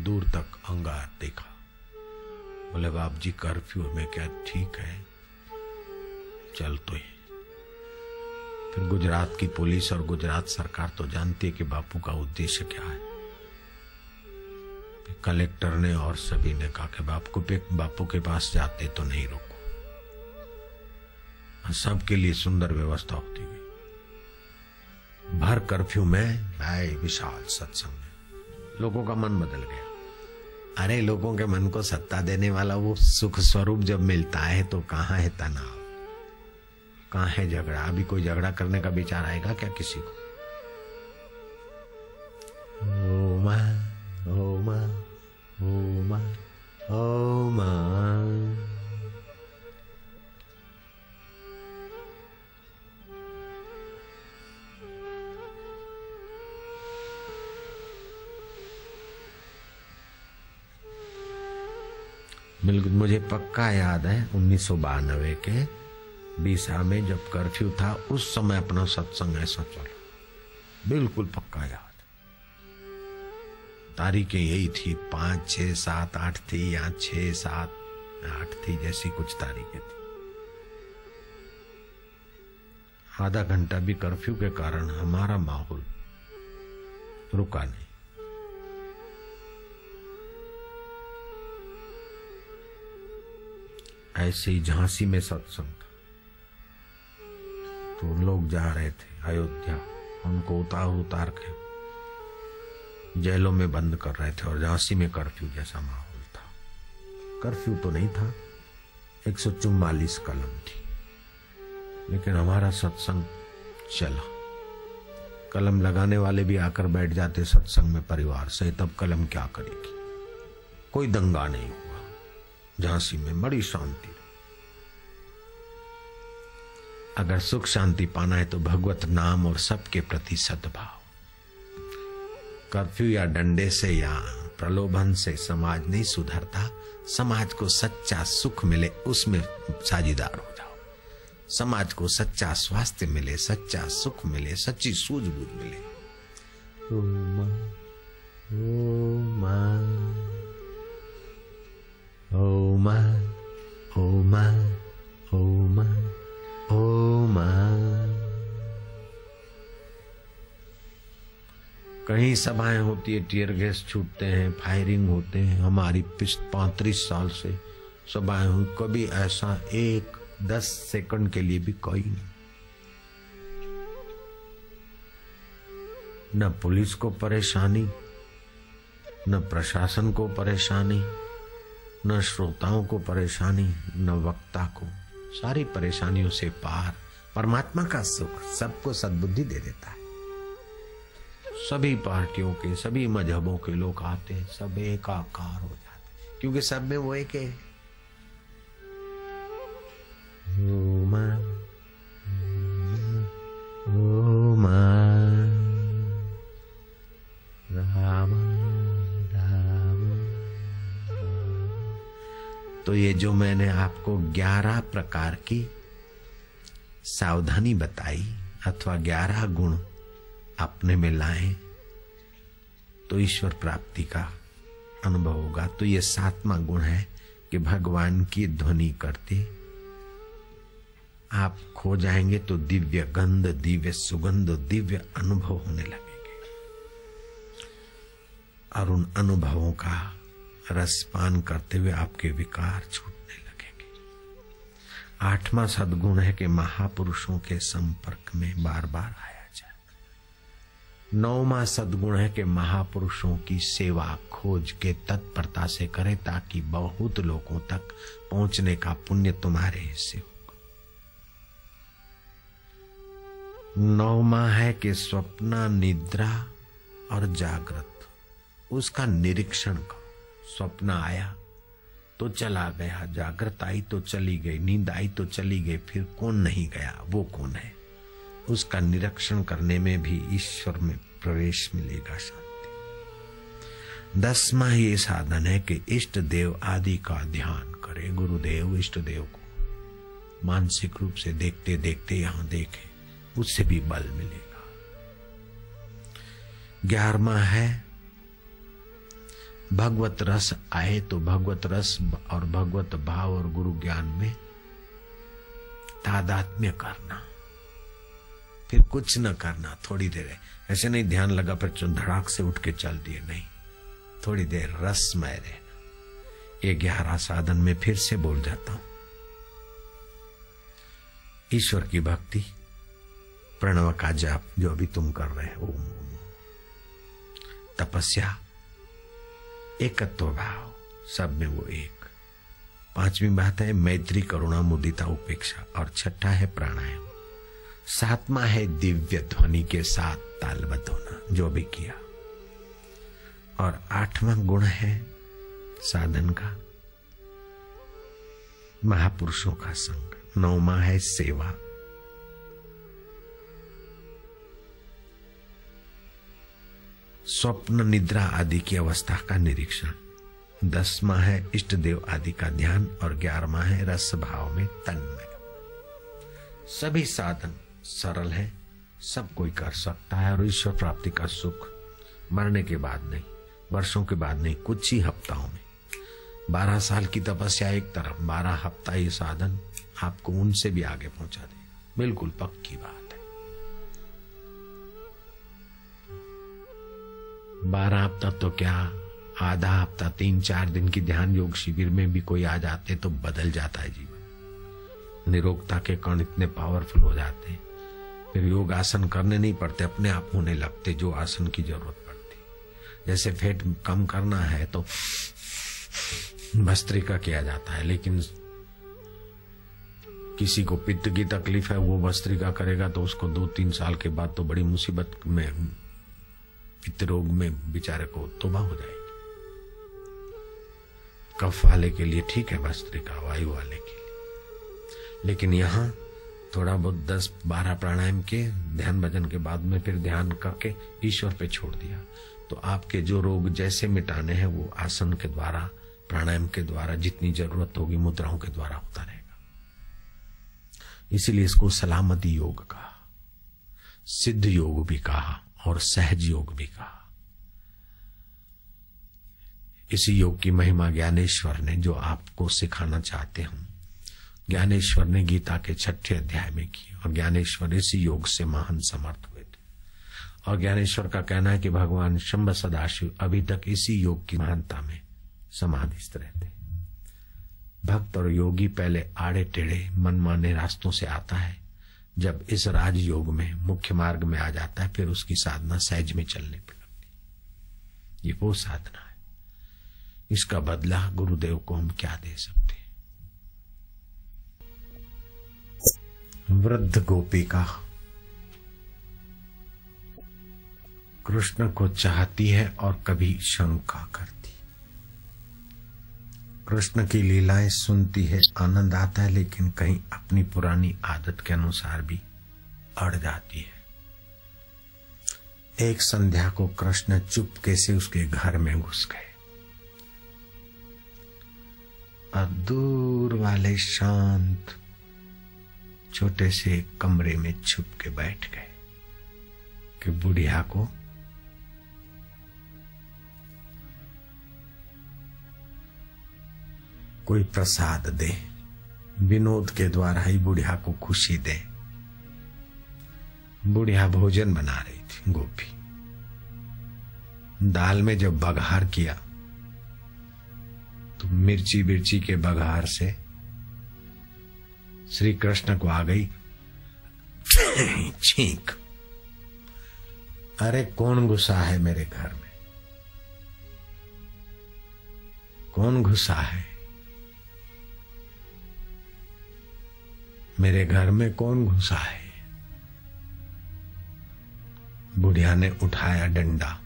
दूर तक अंगार देखा। बोले बाप जी कर्फ्यू में क्या ठीक है, चल तो ही। फिर गुजरात की पुलिस और गुजरात सरकार तो जानती है कि बापू का उद्देश्य क्या है। कलेक्टर ने और सभी ने कहा कि बापू के पास जाते तो नहीं रोको। सबके लिए सुंदर व्यवस्था होती गई। भर कर्फ्यू में आए विशाल सत्संग में लोगों का मन बदल गया। अरे लोगों के मन को सत्ता देने वाला वो सुख स्वरूप जब मिलता है तो कहाँ है तनाव, कहाँ है झगड़ा। अभी कोई झगड़ा करने का विचार आएगा क्या किसी को? ओ मां, ओ मां, ओ मां, ओ मां। बिल्कुल मुझे पक्का याद है 1992 के बीसा में जब कर्फ्यू था, उस समय अपना सत्संग ऐसा चला, बिल्कुल पक्का याद। तारीखें यही थी 5, 6, 7, 8 थी या 6, 7, 8 थी, जैसी कुछ तारीखें थी। आधा घंटा भी कर्फ्यू के कारण हमारा माहौल रुका नहीं। ऐसे ही झांसी में सत्संग था, तो लोग जा रहे थे अयोध्या, उनको उतार के जेलों में बंद कर रहे थे और झांसी में कर्फ्यू जैसा माहौल था। कर्फ्यू तो नहीं था, 144 कलम थी, लेकिन हमारा सत्संग चला। कलम लगाने वाले भी आकर बैठ जाते सत्संग में परिवार से, तब कलम क्या करेगी। कोई दंगा नहीं हुआ, झांसी में बड़ी शांति। अगर सुख शांति पाना है तो भगवत नाम और सबके प्रति सद्भाव। कर्फ्यू या डंडे से या प्रलोभन से समाज नहीं सुधरता। समाज को सच्चा सुख मिले उसमें साझीदार हो जाओ। समाज को सच्चा स्वास्थ्य मिले, सच्चा सुख मिले, सच्ची सूझबूझ मिले। ओ मां, ओ मां, ओ मां, ओ मां, ओ मां, ओ मां। कहीं सभाएं होती है, टीयर गैस छूटते हैं, फायरिंग होते हैं। हमारी 35 साल से सभाएं हुई, कभी ऐसा 1-10 सेकंड के लिए भी कोई नहीं। न पुलिस को परेशानी, न प्रशासन को परेशानी, न श्रोताओं को परेशानी, न वक्ता को। सारी परेशानियों से पार परमात्मा का सुख सबको सद्बुद्धि दे देता है। सभी पार्टियों के, सभी मजहबों के लोग आते हैं, सब एकाकार हो जाते, क्योंकि सब में वो एक है। ओ मां, ओ मां, राम राम। तो ये जो मैंने आपको 11 प्रकार की सावधानी बताई अथवा 11 गुण अपने में लाएं तो ईश्वर प्राप्ति का अनुभव होगा। तो ये 7वां गुण है कि भगवान की ध्वनि करते आप खो जाएंगे तो दिव्य गंध, दिव्य सुगंध, दिव्य अनुभव होने लगेंगे और उन अनुभवों का रसपान करते हुए आपके विकार छूटने लगेंगे। 8वां सद्गुण है कि महापुरुषों के संपर्क में बार बार आया जाए। 9वां सद्गुण है कि महापुरुषों की सेवा खोज के तत्परता से करे, ताकि बहुत लोगों तक पहुंचने का पुण्य तुम्हारे हिस्से होगा। 9वां है कि स्वप्न, निद्रा और जागृत उसका निरीक्षण करो। स्वप्न आया तो चला गया, जागृत आई तो चली गई, नींद आई तो चली गई, फिर कौन नहीं गया, वो कौन है, उसका निरीक्षण करने में भी ईश्वर में प्रवेश मिलेगा, शांति। 10वां ये साधन है कि इष्ट देव आदि का ध्यान करे। गुरुदेव इष्ट देव को मानसिक रूप से देखते देखते यहां देखे, उससे भी बल मिलेगा। 11वां है भगवत रस आए तो भगवत रस और भगवत भाव और गुरु ज्ञान में तादात्म्य करना, फिर कुछ न करना। थोड़ी देर ऐसे नहीं ध्यान लगा फिर धड़ाक से उठ के चल दिए, नहीं, थोड़ी देर रसमय रहना। ये 11 साधन में फिर से बोल जाता हूं। ईश्वर की भक्ति, प्रणव का जाप जो अभी तुम कर रहे हो, तपस्या, एकत्व भाव, सब में वो एक। 5वीं बात है मैत्री, करुणा, मुदिता, उपेक्षा, और 6ठा है प्राणायाम। 7वां है दिव्य ध्वनि के साथ तालबद्ध होना, जो भी किया। और 8वां गुण है साधन का महापुरुषों का संग। 9वां है सेवा। स्वप्न, निद्रा आदि की अवस्था का निरीक्षण। 10वां है इष्ट देव आदि का ध्यान। और 11वां है रस भाव में तन्मय। सभी साधन सरल है, सब कोई कर सकता है। और ईश्वर प्राप्ति का सुख मरने के बाद नहीं, वर्षों के बाद नहीं, कुछ ही हफ्ताओं में। 12 साल की तपस्या एक तरफ, 12 हफ्ता ये साधन आपको उनसे भी आगे पहुंचा देगा, बिल्कुल पक्की बात है। 12 हफ्ता तो क्या, आधा हफ्ता, 3-4 दिन की ध्यान योग शिविर में भी कोई आ जाते तो बदल जाता है जीवन। निरोगता के कण इतने पावरफुल हो जाते हैं, फिर योग आसन करने नहीं पड़ते, अपने आप होने लगते जो आसन की जरूरत पड़ती। जैसे फैट कम करना है तो भस्त्रिका किया जाता है, लेकिन किसी को पित्त की तकलीफ है, वो भस्त्रिका करेगा तो उसको 2-3 साल के बाद तो बड़ी मुसीबत में, पित्त रोग में बेचारे को तौबा हो जाएगी। कफ वाले के लिए ठीक है भस्त्रिका, वायु वाले के लिए। लेकिन यहाँ थोड़ा बहुत 10-12 प्राणायाम के ध्यान भजन के बाद में फिर ध्यान करके ईश्वर पे छोड़ दिया, तो आपके जो रोग जैसे मिटाने हैं वो आसन के द्वारा, प्राणायाम के द्वारा, जितनी जरूरत होगी मुद्राओं के द्वारा होता रहेगा। इसीलिए इसको सलामती योग कहा, सिद्ध योग भी कहा और सहज योग भी कहा। इसी योग की महिमा ज्ञानेश्वर ने, जो आपको सिखाना चाहते हूं, ज्ञानेश्वर ने गीता के 6ठे अध्याय में की। और ज्ञानेश्वर इसी योग से महान समर्थ हुए थे। और ज्ञानेश्वर का कहना है कि भगवान शंभ सदाशिव अभी तक इसी योग की महानता में समाधिस्थ रहते। भक्त और योगी पहले आड़े टेढ़े मनमाने रास्तों से आता है, जब इस राजयोग में मुख्य मार्ग में आ जाता है फिर उसकी साधना सहज में चलने पर लगती। ये वो साधना है, इसका बदला गुरुदेव को हम क्या दे सकते हैं। वृद्ध गोपिका कृष्ण को चाहती है और कभी शंका करती। कृष्ण की लीलाएं सुनती है, आनंद आता है, लेकिन कहीं अपनी पुरानी आदत के अनुसार भी अड़ जाती है। एक संध्या को कृष्ण चुपके से उसके घर में घुस गए और दूर वाले शांत छोटे से कमरे में छुप के बैठ गए कि बुढ़िया को कोई प्रसाद दे, विनोद के द्वारा ही बुढ़िया को खुशी दे। बुढ़िया भोजन बना रही थी। गोपी दाल में जब बघार किया तो मिर्ची बिर्ची के बघार से श्री कृष्ण को आ गई छींक। अरे कौन घुसा है मेरे घर में, कौन घुसा है मेरे घर में, कौन घुसा है। बुढ़िया ने उठाया डंडा